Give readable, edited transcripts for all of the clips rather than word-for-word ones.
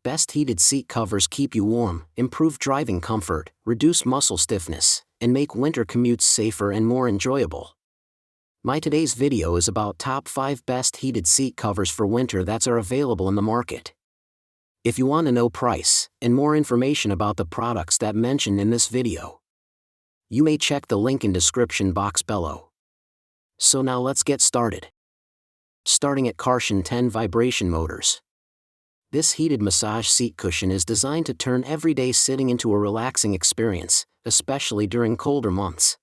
best heated seat covers keep you warm, improve driving comfort, reduce muscle stiffness, and make winter commutes safer and more enjoyable. My today's video is about top 5 best heated seat covers for winter that are available in the market. If you want to know price and more information about the products that mentioned in this video, you may check the link in description box below. So now let's get started. Starting at Kartion 10 Vibration Motors. This heated massage seat cushion is designed to turn everyday sitting into a relaxing experience, especially during colder months.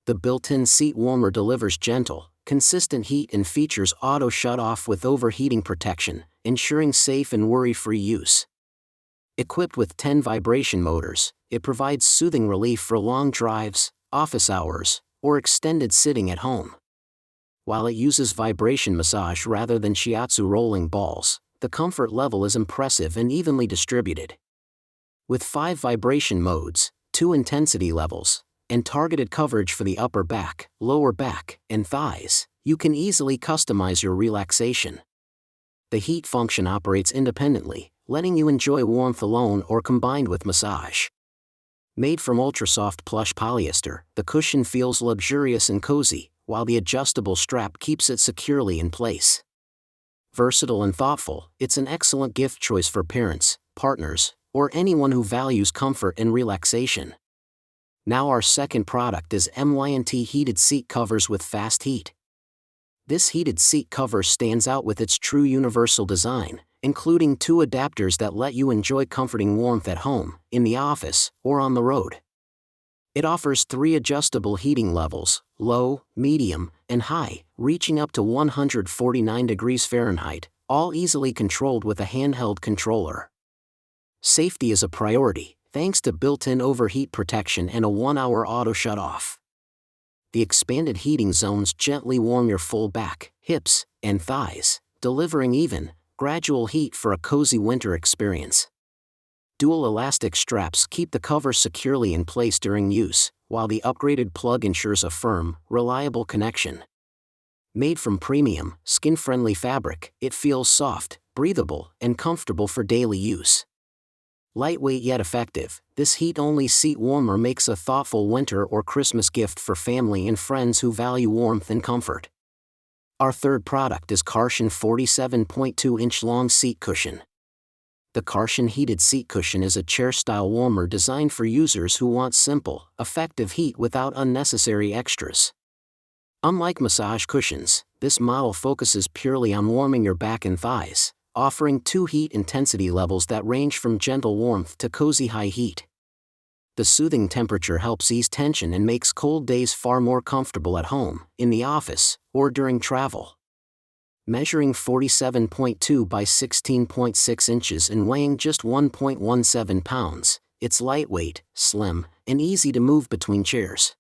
The built-in seat warmer delivers gentle, consistent heat and features auto shut-off with overheating protection, ensuring safe and worry-free use. Equipped with 10 vibration motors, it provides soothing relief for long drives, office hours, or extended sitting at home. While it uses vibration massage rather than shiatsu rolling balls, the comfort level is impressive and evenly distributed. With 5 vibration modes, 2 intensity levels, and targeted coverage for the upper back, lower back, and thighs, you can easily customize your relaxation. The heat function operates independently, letting you enjoy warmth alone or combined with massage. Made from ultra-soft plush polyester, the cushion feels luxurious and cozy, while the adjustable strap keeps it securely in place. Versatile and thoughtful, it's an excellent gift choice for parents, partners, or anyone who values comfort and relaxation. Now our second product is MYNT Heated Seat Covers with Fast Heat. This heated seat cover stands out with its true universal design, including 2 adapters that let you enjoy comforting warmth at home, in the office, or on the road. It offers 3 adjustable heating levels, low, medium, and high, reaching up to 149 degrees Fahrenheit, all easily controlled with a handheld controller. Safety is a priority, thanks to built-in overheat protection and a 1-hour auto shut-off. The expanded heating zones gently warm your full back, hips, and thighs, delivering even, gradual heat for a cozy winter experience. Dual elastic straps keep the cover securely in place during use, while the upgraded plug ensures a firm, reliable connection. Made from premium, skin-friendly fabric, it feels soft, breathable, and comfortable for daily use. Lightweight yet effective, this heat-only seat warmer makes a thoughtful winter or Christmas gift for family and friends who value warmth and comfort. Our third product is Kartion 47.2-inch long seat cushion. The Kartion heated seat cushion is a chair-style warmer designed for users who want simple, effective heat without unnecessary extras. Unlike massage cushions, this model focuses purely on warming your back and thighs, offering 2 heat intensity levels that range from gentle warmth to cozy high heat. The soothing temperature helps ease tension and makes cold days far more comfortable at home, in the office, or during travel. Measuring 47.2 by 16.6 inches and weighing just 1.17 pounds, it's lightweight, slim, and easy to move between chairs.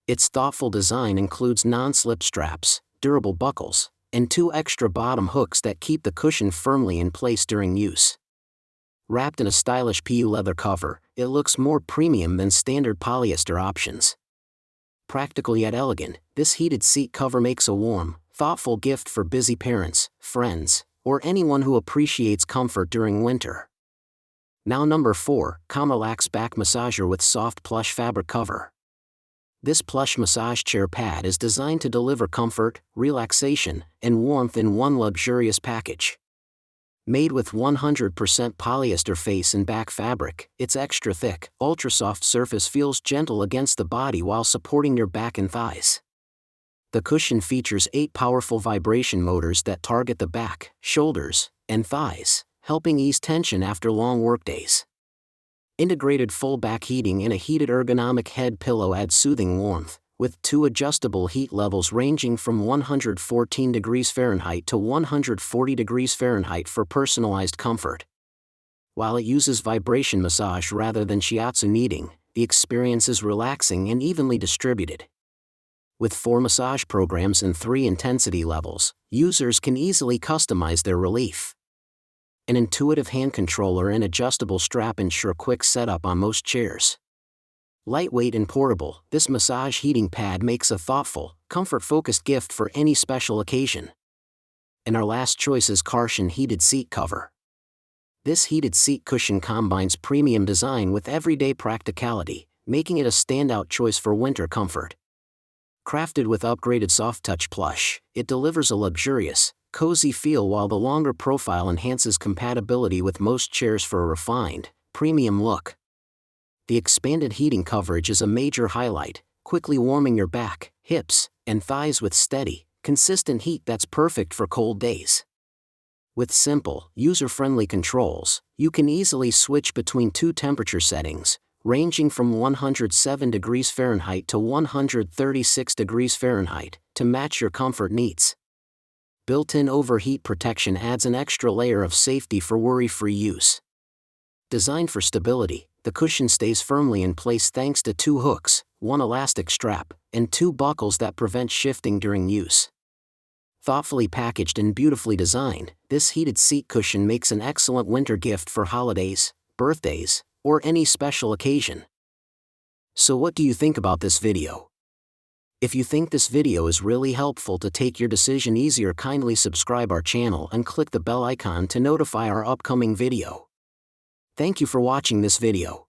Its thoughtful design includes non-slip straps, durable buckles, and 2 extra bottom hooks that keep the cushion firmly in place during use. Wrapped in a stylish PU leather cover, it looks more premium than standard polyester options. Practical yet elegant, this heated seat cover makes a warm, thoughtful gift for busy parents, friends, or anyone who appreciates comfort during winter. Now number 4, Comrelax Back Massager with Soft Plush Fabric Cover. This plush massage chair pad is designed to deliver comfort, relaxation, and warmth in one luxurious package. Made with 100% polyester face and back fabric, its extra thick, ultra-soft surface feels gentle against the body while supporting your back and thighs. The cushion features 8 powerful vibration motors that target the back, shoulders, and thighs, helping ease tension after long workdays. Integrated full back heating and a heated ergonomic head pillow add soothing warmth, with 2 adjustable heat levels ranging from 114 degrees Fahrenheit to 140 degrees Fahrenheit for personalized comfort. While it uses vibration massage rather than shiatsu kneading, the experience is relaxing and evenly distributed. With 4 massage programs and 3 intensity levels, users can easily customize their relief. An intuitive hand controller and adjustable strap ensure quick setup on most chairs. Lightweight and portable, this massage heating pad makes a thoughtful, comfort-focused gift for any special occasion. And our last choice is Kartion Heated Seat Cover. This heated seat cushion combines premium design with everyday practicality, making it a standout choice for winter comfort. Crafted with upgraded soft touch plush, it delivers a luxurious, cozy feel while the longer profile enhances compatibility with most chairs for a refined, premium look. The expanded heating coverage is a major highlight, quickly warming your back, hips, and thighs with steady, consistent heat that's perfect for cold days. With simple, user-friendly controls, you can easily switch between two temperature settings, ranging from 107 degrees Fahrenheit to 136 degrees Fahrenheit, to match your comfort needs. Built-in overheat protection adds an extra layer of safety for worry-free use. Designed for stability, the cushion stays firmly in place thanks to two hooks, one elastic strap, and two buckles that prevent shifting during use. Thoughtfully packaged and beautifully designed, this heated seat cushion makes an excellent winter gift for holidays, birthdays, or any special occasion. So what do you think about this video? If you think this video is really helpful to take your decision easier, kindly subscribe our channel and click the bell icon to notify our upcoming video. Thank you for watching this video.